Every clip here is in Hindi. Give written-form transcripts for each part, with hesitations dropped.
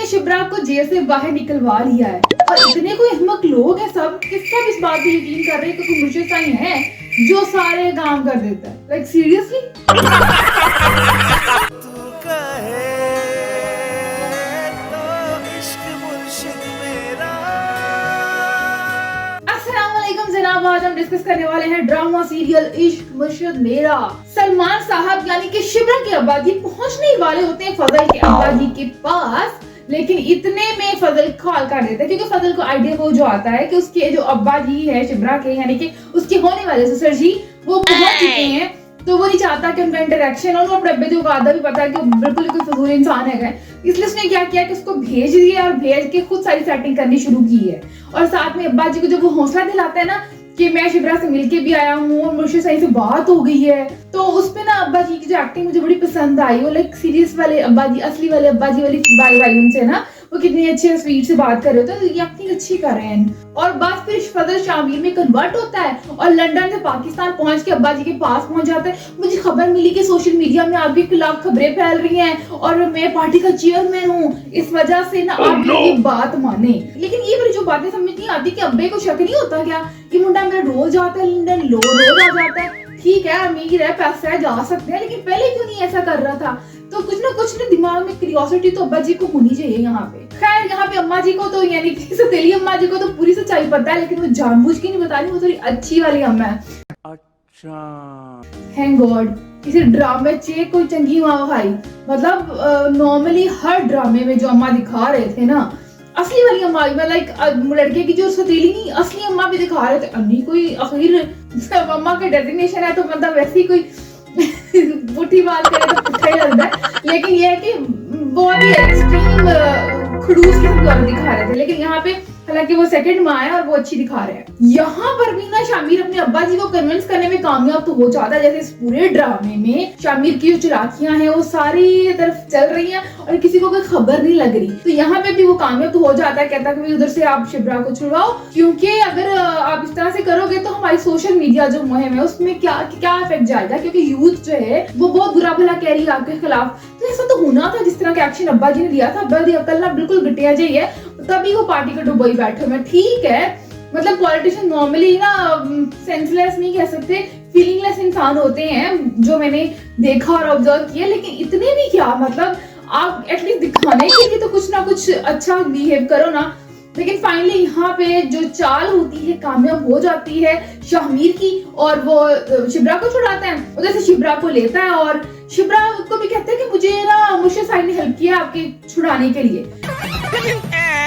ने शिब्रा को जेल से बाहर निकलवा लिया है और इतने कोई अहमक लोग हैं सब कि सब इस बात पे यकीन कर रहे हैं कि मुर्शिद साईं है जो सारे काम कर देता है। Like seriously. जनाब आज हम डिस्कस करने वाले हैं ड्रामा सीरियल इश्क मुर्शिद मेरा। सलमान साहब यानी कि शिब्रा के अब्बा जी पहुंचने वाले होते हैं फजल के अब्बा जी के पास, लेकिन इतने में फजल कॉल कर देता है क्योंकि फजल को आइडिया वो जो आता है कि उसके जो अब्बा जी है शिब्रा के यानी कि उसके होने वाले ससुर जी वो पहुंच चुके हैं, तो वो नहीं चाहता कि उनका इंटरेक्शन और अपने अब्बे को आधा भी पता है कि बिल्कुल कोई फजूल इंसान है, इसलिए उसने क्या किया कि उसको भेज दिया और भेज के खुद सारी सेटिंग करनी शुरू की है। और साथ में अब्बा जी को जब वो हौसला दिलाता है ना कि मैं शिब्रा से मिलके भी आया हूँ और मुर्शिद साईं से बात हो गई है, तो उसपे ना अब्बा जी की जो एक्टिंग मुझे बड़ी पसंद आई। वो लाइक सीरियस वाले अब्बा जी, असली वाले अब्बा जी वाली वाई उनसे ना वो कितनी अच्छे स्वीट से बात कर रहे होते हैं, तो ये एक्टिंग अच्छी कर रहे हैं। और बात फिर फजल शामिर में कन्वर्ट होता है और लंदन से पाकिस्तान पहुंच के अब्बा जी के पास पहुंच जाता है। मुझे खबर मिली कि सोशल मीडिया में आपके खिलाफ खबरें फैल रही हैं और मैं पार्टी का चेयरमैन हूँ, इस वजह से ना आप ये बात माने। लेकिन ये मेरी जो बातें समझ नहीं आती कि अब्बे को शक नहीं होता क्या कि मुंडा मेरा रोज आता है लंदन, रोज आ जाता है, ठीक है अमीर है पैसा है जा सकते हैं, लेकिन पहले क्यों नहीं ऐसा कर रहा था। तो कुछ ना दिमाग में क्यूरियोसिटी तो अब्बा जी को होनी चाहिए यहाँ पे। खैर यहाँ पे अम्मा जी को तो यानी कि सतीली अम्मा जी को तो पूरी सच्चाई पता है, लेकिन वो जानबूझ के नहीं बता रही, वो थोड़ी अच्छी वाली अम्मा है। अच्छा थैंक गॉड किसी ड्रामे चे कोई चंगी माँ भाई। मतलब नॉर्मली हर ड्रामे में जो अम्मा दिखा रहे थे ना असली वाली अम्मा, लाइक लड़के की जो सतीली नहीं असली अम्मा भी दिखा रहे थे। अन्नी कोई आखिर अम्मा का डेजिग्नेशन है तो मतलब वैसे ही कोई पुठी बात करे तो पुट्ठा ही लगता है, लेकिन ये है कि बहुत ही एक्सट्रीम खड़ूस किस्म का दिखा रहे थे। लेकिन यहाँ पे हालांकि वो सेकंड माँ है और वो अच्छी दिखा रहे हैं। यहाँ पर भी ना शामिर अपने अब्बा जी को कन्विंस करने में कामयाब तो हो जाता है, जैसे इस पूरे ड्रामे में शामिर की जो चालाकियां हैं वो सारी तरफ चल रही हैं और किसी को कोई खबर नहीं लग रही। तो यहाँ पे भी वो कामयाब तो हो जाता है, कहता है कि उधर से आप शिब्रा को छुड़वाओ, क्योंकि अगर आप इस तरह से करोगे तो हमारी सोशल मीडिया जो मुहिम है उसमें क्या इफेक्ट जाएगा, क्योंकि यूथ जो है वो बहुत बुरा भला कह रही है आपके खिलाफ। तो ऐसा तो होना था जिस तरह का एक्शन अब्बा जी ने लिया था। अब्बा जी अकल ना बिल्कुल घटिया चाहिए, तभी वो पार्टी को डुबई बैठे हुए। ठीक है मतलब पॉलिटिशियन नॉर्मली ना सेंसलेस नहीं कह सकते, फीलिंगलेस इंसान होते हैं जो मैंने देखा और ऑब्जर्व किया, लेकिन इतने भी क्या, मतलब आप एटलीस्ट दिखाने के लिए तो कुछ ना कुछ अच्छा बिहेव करो ना। लेकिन फाइनली यहाँ पे जो चाल होती है कामयाब हो जाती है शामिर की और वो शिब्रा को छुड़ाता है। उधर से शिब्रा को लेता है और शिब्रा को भी कहता है कि मुझे ना मुर्शिद साईं ने हेल्प किया आपके छुड़ाने के लिए।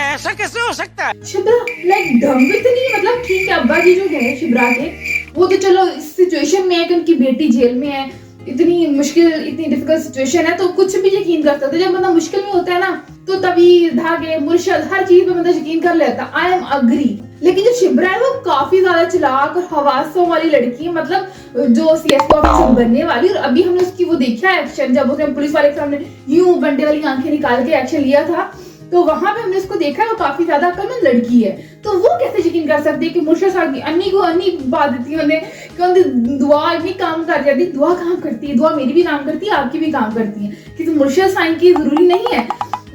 ऐसा कैसे हो सकता है? शिब्रा लाइक ढंग भी नहीं, मतलब ठीक है अब्बा जी जो है शिब्रा के वो तो चलो इस सिचुएशन में है कि उनकी बेटी जेल में है, इतनी मुश्किल इतनी डिफिकल्ट सिचुएशन है तो कुछ भी यकीन कर सकते। जब बंदा मुश्किल में होता है ना तो तभी धागे मुर्शिद हर चीज पे बंदा यकीन कर लेता। I am agree. लेकिन जो शिब्रा है वो काफी ज्यादा चालाक और हवासों वाली लड़की है, मतलब जो सीएसपी ऑफिसर बनने वाली। और अभी हमने उसकी वो देखा एक्शन जब उसने पुलिस वाले के सामने यूं बंडे वाली आंखें निकाल के एक्शन लिया था, तो वहां पे हमने उसको देखा है वो काफी ज्यादा अक्लमंद लड़की है। तो वो कैसे यकीन कर सकती है कि मुर्शिद साहब की अन्नी को अन्नी बात देती है उन्हें दुआ इतनी काम कर जाती है, दुआ काम करती है, दुआ मेरी भी काम करती है आपकी भी काम करती है, कि तो मुर्शिद साईं की जरूरी नहीं है।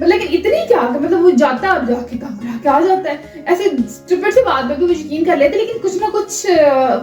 लेकिन इतनी क्या मतलब वो जाता है और जाके काम करा के आ जाता है। ऐसे स्टूपिड सी बात पे भी वो यकीन कर लेते, लेकिन कुछ ना कुछ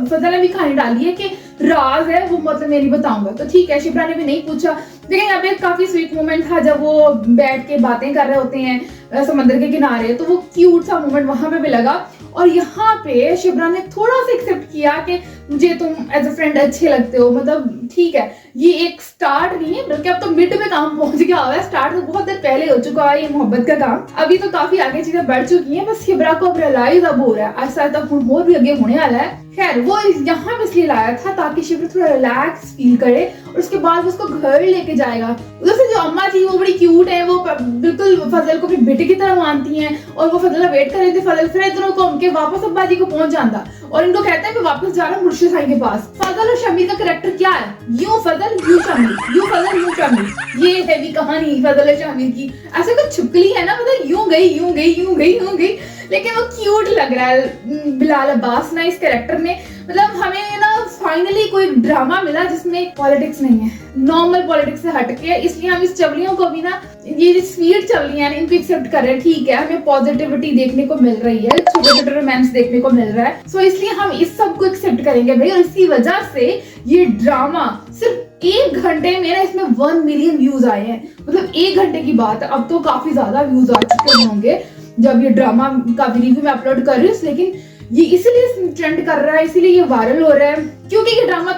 फजल ने भी कहानी डाली है कि राज है वो मतलब मैं नहीं बताऊंगा। तो ठीक है शिब्रा ने भी नहीं पूछा, लेकिन यहाँ पे काफी स्वीट मोमेंट था जब वो बैठ के बातें कर रहे होते हैं समंदर के किनारे, तो वो क्यूट सा मोमेंट वहां पे भी लगा। और यहाँ पे शिब्रा ने थोड़ा सा एक्सेप्ट किया कि मुझे तुम एज अ फ्रेंड अच्छे लगते हो, मतलब ठीक है ये एक स्टार्ट नहीं है बल्कि अब तो मिड में काम पहुंच गया हुआ है। स्टार्ट तो बहुत देर पहले हो चुका है ये मोहब्बत का काम, अभी तो काफी आगे चीजें बढ़ चुकी हैं। बस शिब्रा को अब रियलाइज अब हो रहा है, ऐसा तक और भी आगे होने वाला है। खैर वो यहाँ पे इसलिए लाया था ताकि शिब्रा थोड़ा रिलैक्स फील करे और उसके बाद उसको घर लेके जाएगा। उधर से जो अम्मा थी वो बड़ी क्यूट है, वो बिल्कुल फजल को अपने बेटे की तरह मानती हैं और वो फजल वेट कर रहे थे। फजल फिर इधरों को उनके वापस अब्बा जी को पहुंच जाता और इनको कहता है कि वापस जा रहा हूँ मुर्शिद साईं के पास। फजल और शमीर का कैरेक्टर क्या है, यूं फजल यूं शमीर, यूं फजल यूं शमीर, ये है भी कहानी फजल और शमीर की। ऐसे कुछ छुपकली है ना, मतलब यूं गई यूं गई यूं गई यूं गई, लेकिन वो क्यूट लग रहा है बिलाल अब्बास ना इस कैरेक्टर में। मतलब हमें ना फाइनली कोई ड्रामा मिला जिसमें पॉलिटिक्स नहीं है, नॉर्मल पॉलिटिक्स से हटके, इसलिए हम इस चवलियों को भी ना, ये जो स्वीट चवलियां हैं इनको एक्सेप्ट कर रहे हैं। ठीक है, हमें पॉजिटिविटी देखने को मिल रही है, छोटे छोटे रोमांस देखने को मिल रहा है, सो इसलिए हम इस सब को एक्सेप्ट करेंगे भाई। और इसी वजह से ये ड्रामा सिर्फ 1 घंटे में ना इसमें 1 मिलियन व्यूज आए हैं। मतलब 1 घंटे की बात है, अब तो काफी ज्यादा व्यूज आ चुके होंगे जब ये ड्रामा का रिव्यू मैं अपलोड कर रही हूँ, लेकिन ये इसीलिए ट्रेंड कर रहा है, इसीलिए ये वायरल हो रहा है क्योंकि ये ड्रामा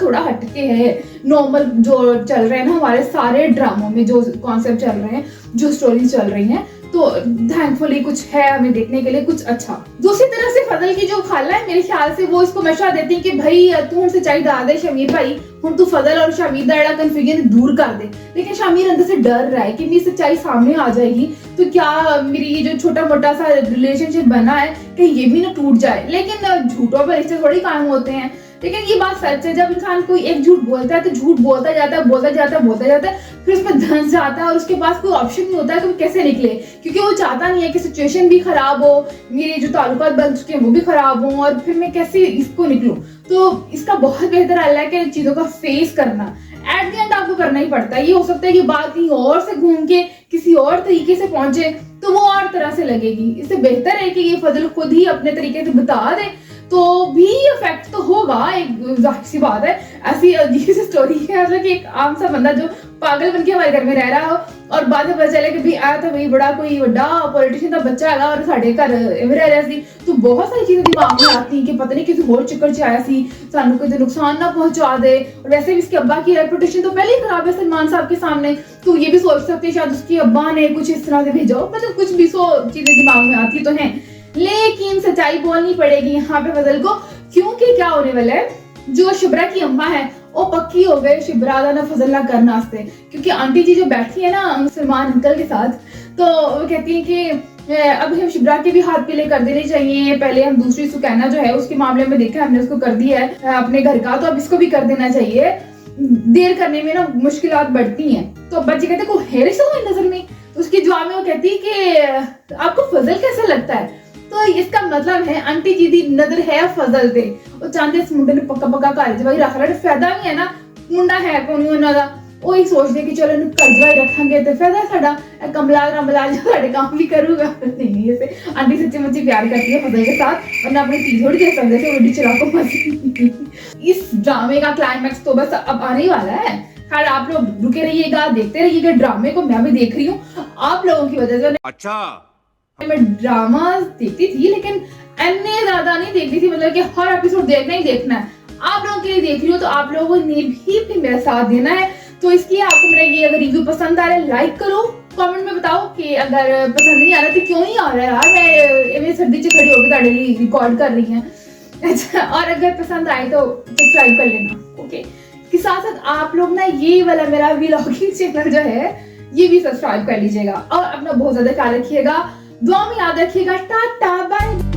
थोड़ा हटके है नॉर्मल जो चल रहे हैं ना हमारे सारे ड्रामों में, जो कॉन्सेप्ट चल रहे हैं, जो स्टोरीज चल रही हैं। तो थैंकफुली कुछ है हमें देखने के लिए कुछ अच्छा। दूसरी तरफ से फजल की जो खाला है मेरे ख्याल से वो इसको मशवरा देती है कि भाई तू हमसे सच्चाई दा दे शमीर भाई, हम तू फजल और शमीर दा एड़ा कंफ्यूजन दूर कर दे। लेकिन शमीर अंदर से डर रहा है कि मेरी सच्चाई सामने आ जाएगी तो क्या मेरी ये जो छोटा मोटा सा रिलेशनशिप बना है कि ये भी ना टूट जाए। लेकिन झूठों पर रिश्ते थोड़ी कायम होते हैं। लेकिन ये बात सच है, जब इंसान कोई एक झूठ बोलता है तो झूठ बोलता जाता है, फिर उसमें धंस जाता है और उसके पास कोई ऑप्शन नहीं होता है कि वो कैसे निकले, क्योंकि वो चाहता नहीं है कि सिचुएशन भी खराब हो, मेरे जो ताल्लुकात बन चुके हैं वो भी खराब हो और फिर मैं कैसे इसको निकलूं। तो इसका बहुत बेहतर हल है कि चीजों का फेस करना। एट द एंड आपको करना ही पड़ता है। ये हो सकता है कि बात कहीं और से घूम के किसी और तरीके से पहुंचे तो वो और तरह से लगेगी। इससे बेहतर है कि ये फजल खुद ही अपने तरीके से बता दे तो भी इफेक्ट तो होगा, एक जाहिर सी बात है। ऐसी अजीब सी स्टोरी है, मतलब कि एक आम सा बंदा जो पागल बन के हमारे घर में रह रहा हो और बाद में पता चले कि भी आया था भाई बड़ा कोई बड़ा पॉलिटिशियन का बच्चा है और साढ़े घर रह रहा सी। तो बहुत सारी चीजें दिमाग में आती हैं कि पता नहीं किसी और चक्कर च आया सी, सानू कोई नुकसान ना पहुंचा दे। और वैसे भी इसके अब्बा की रेपुटेशन तो पहले ही खराब है सलमान साहब के सामने, तो ये भी सोच सकते हैं शायद उसके अब्बा ने कुछ इस तरह से भेजा हो। मतलब कुछ भी सो चीजें दिमाग में आती तो हैं, लेकिन सच्चाई बोलनी पड़ेगी यहाँ पे फजल को, क्योंकि क्या होने वाला है, जो शिब्रा की अम्मा है वो पक्की हो गए शिब्रा दा ना फजल ना करना वास्ते। क्योंकि आंटी जी जो बैठी है ना सलमान अंकल के साथ, तो वो कहती है कि अब हम शिब्रा के भी हाथ पीले कर देने चाहिए। पहले हम दूसरी सुकैना जो है उसके मामले में देखा, हमने उसको कर दिया है अपने घर का, तो अब इसको भी कर देना चाहिए। देर करने में ना मुश्किलात बढ़ती हैं। तो बच्चे कहते को हेरिस हो नजर में, तो उसके जवाब में वो कहती है कि आपको फजल कैसा लगता है। तो इसका मतलब है आंटी जी दी नजर है फजल ते, वो चाहते इस मुंडे ने पक्का घर च रख रहा, फायदा भी है ना, मुंडा है कोई उन्हों दा, वो ही सोचते कि चलो घर जवाई रखांगे तो फायदा साडा, कमला रमला जो साडे काम भी करूगा। नहीं, ऐसे आंटी सच्ची मुच्ची प्यार करती है फजल के साथ, वरना अपनी धी थोड़ी दे सकते थे बड़ी चलाको मत। इस ड्रामे का क्लाइमैक्स तो बस अब आने ही वाला है। खैर आप लोग रुके रहिएगा, देखते रहिएगा ड्रामे को, मैं भी देख रही हूँ आप लोगों की वजह से। अच्छा मैं ड्रामा देखती थी लेकिन इतने ज्यादा नहीं देखती थी, मतलब कि हर एपिसोड देखना ही देखना है। आप लोगों के लिए देख रही हूँ तो आप लोगों ने भी मेरा साथ देना है। तो इसलिए आपको मेरा ये अगर रिव्यू पसंद आ रहा है लाइक करो, कमेंट में बताओ कि अगर पसंद नहीं आ रहा तो क्यों नहीं आ रहा है यार, मैं मेरी सर्दी से खड़ी होकर ताड़े लिए रिकॉर्ड कर रही हैं। अच्छा, और अगर पसंद आए तो सब्सक्राइब कर लेना। ओके, के साथ साथ आप लोग ना ये वाला मेरा व्लॉगिंग चैनल जो है ये भी सब्सक्राइब कर लीजिएगा और अपना बहुत ज्यादा ख्याल रखिएगा, दुआ में याद रखिएगा। Tata bye.